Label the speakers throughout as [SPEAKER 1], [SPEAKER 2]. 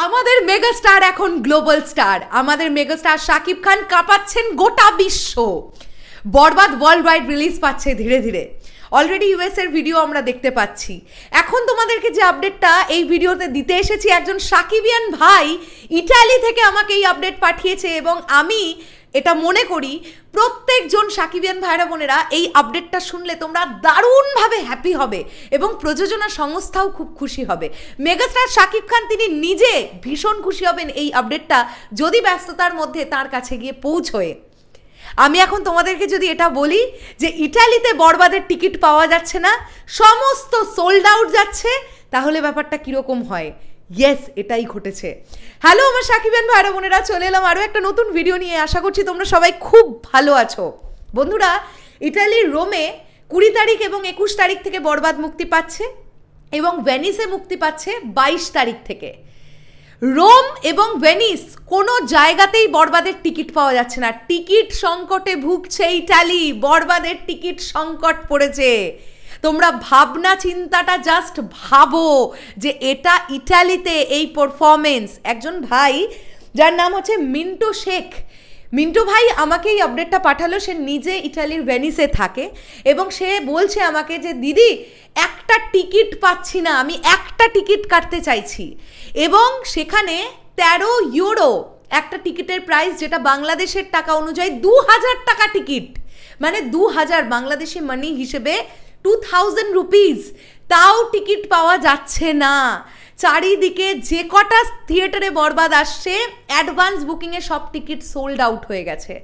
[SPEAKER 1] আমাদের মেগাস্টার এখন global star. আমাদের মেগাস্টার শাকিব খান কাঁপাচ্ছেন গোটা বিশ্ব। বরবাদ ওয়ার্ল্ড ওয়াইড রিলিজ পাচ্ছে ধীরে ধীরে। অলরেডি ইউএস এর ভিডিও আমরা দেখতে পাচ্ছি। এখন তোমাদেরকে যে আপডেটটা এই ভিডিওতে দিতে এসেছি, একজন সাকিবিয়ান ভাই ইটালি থেকে আমাকে এই আপডেট পাঠিয়েছে এবং আমি এটা মনে করি প্রত্যেকজন সাকিবিয়ান ভাইরা বোনেরা এই আপডেটটা শুনলে তোমরা দারুণভাবে হ্যাপি হবে এবং প্রযোজনা সংস্থাও খুব খুশি হবে। মেগাস্টার শাকিব খান তিনি নিজে ভীষণ খুশি হবেন এই আপডেটটা যদি ব্যস্ততার মধ্যে তার কাছে গিয়ে পৌঁছয়। আমি এখন তোমাদেরকে যদি এটা বলি যে ইটালিতে বরবাদের টিকিট পাওয়া যাচ্ছে না, সমস্ত সোল্ড আউট যাচ্ছে, তাহলে ব্যাপারটা কীরকম হয়? ইয়েস, এটাই ঘটেছে। হ্যালো আমার সাকিবিয়ান ভাইরা বোনেরা, চলে এলাম আরও একটা নতুন ভিডিও নিয়ে। আশা করছি তোমরা সবাই খুব ভালো আছো। বন্ধুরা, ইটালির রোমে 20 তারিখ এবং 21 তারিখ থেকে বরবাদ মুক্তি পাচ্ছে এবং ভেনিসে মুক্তি পাচ্ছে 22 তারিখ থেকে। রোম এবং ভেনিস কোনো জায়গাতেই বরবাদের টিকিট পাওয়া যাচ্ছে না। টিকিট সংকটে ভুগছে ইটালি, বরবাদের টিকিট সংকট পড়েছে। তোমরা ভাবনা চিন্তাটা জাস্ট ভাবো যে এটা ইটালিতে এই পারফরমেন্স। একজন ভাই যার নাম হচ্ছে মিন্টু শেখ, মিন্টু ভাই আমাকে এই আপডেটটা পাঠালো। সে নিজে ইটালির ভেনিসে থাকে এবং সে বলছে আমাকে যে দিদি একটা টিকিট পাচ্ছি না, আমি একটা টিকিট কাটতে চাইছি। এবং সেখানে 13 ইউরো একটা টিকিটের প্রাইস, যেটা বাংলাদেশের টাকা অনুযায়ী 2000 টাকা টিকিট, মানে 2000 বাংলাদেশি মানি হিসেবে 2000 রুপিস। তাও টিকিট পাওয়া যাচ্ছে না। চারিদিকে যে কটা থিয়েটারে বরবাদ আসছে, অ্যাডভান্স বুকিংয়ে সব টিকিট সোল্ড আউট হয়ে গেছে।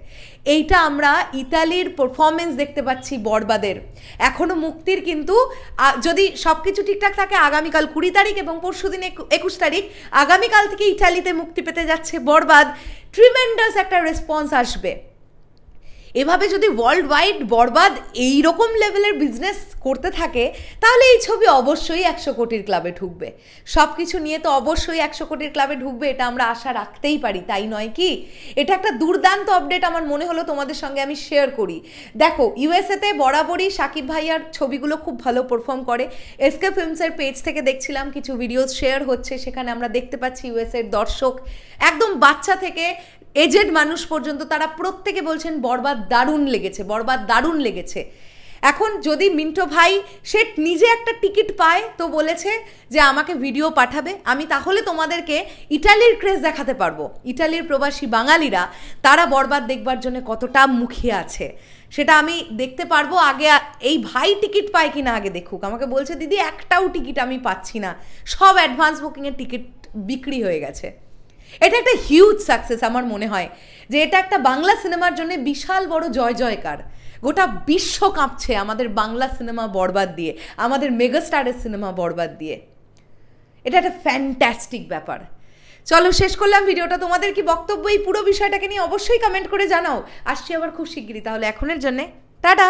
[SPEAKER 1] এইটা আমরা ইতালির পারফরমেন্স দেখতে পাচ্ছি বরবাদের। এখনও মুক্তির কিন্তু যদি সব কিছু ঠিকঠাক থাকে আগামীকাল 20 তারিখ এবং পরশুদিন 21 তারিখ, আগামীকাল থেকে ইটালিতে মুক্তি পেতে যাচ্ছে বরবাদ। ট্রিমেন্ডাস একটা রেসপন্স আসবে। এভাবে যদি ওয়ার্ল্ড ওয়াইড বরবাদ এইরকম লেভেলের বিজনেস করতে থাকে, তাহলে এই ছবি অবশ্যই 100 কোটির ক্লাবে ঢুকবে। সব কিছু নিয়ে তো অবশ্যই 100 কোটির ক্লাবে ঢুকবে, এটা আমরা আশা রাখতেই পারি, তাই নয় কি? এটা একটা দুর্দান্ত আপডেট আমার মনে হলো তোমাদের সঙ্গে আমি শেয়ার করি। দেখো, ইউএসএতে বরাবরই সাকিব ভাইয়ার ছবিগুলো খুব ভালো পারফর্ম করে। এসকে ফিল্মসের পেজ থেকে দেখছিলাম কিছু ভিডিওস শেয়ার হচ্ছে, সেখানে আমরা দেখতে পাচ্ছি ইউএসএর দর্শক একদম বাচ্চা থেকে এজেড মানুষ পর্যন্ত তারা প্রত্যেকে বলছেন বরবাদ দারুণ লেগেছে, বরবাদ দারুণ লেগেছে। এখন যদি মিন্টু ভাই সে নিজে একটা টিকিট পায় তো বলেছে যে আমাকে ভিডিও পাঠাবে, আমি তাহলে তোমাদেরকে ইটালির ক্রেজ দেখাতে পারবো। ইটালির প্রবাসী বাঙালিরা তারা বরবাদ দেখবার জন্য কতটা মুখিয়ে আছে সেটা আমি দেখতে পারবো। আগে এই ভাই টিকিট পায় কিনা আগে দেখুক। আমাকে বলছে দিদি একটাও টিকিট আমি পাচ্ছি না, সব অ্যাডভান্স বুকিংয়ের টিকিট বিক্রি হয়ে গেছে। এটা একটা হিউজ সাকসেস আমার মনে হয়, যে এটা একটা বাংলা সিনেমার জন্য বিশাল বড় জয় জয়কার। গোটা বিশ্ব কাঁপছে আমাদের বাংলা সিনেমা বরবাদ দিয়ে, আমাদের মেগাস্টারের সিনেমা বরবাদ দিয়ে। এটা একটা ফ্যান্টাস্টিক ব্যাপার। চলো শেষ করলাম ভিডিওটা। তোমাদের কি বক্তব্য এই পুরো বিষয়টাকে নিয়ে অবশ্যই কমেন্ট করে জানাও। আসছি আবার খুব শিগগিরই। তাহলে এখনের জন্যে টাটা।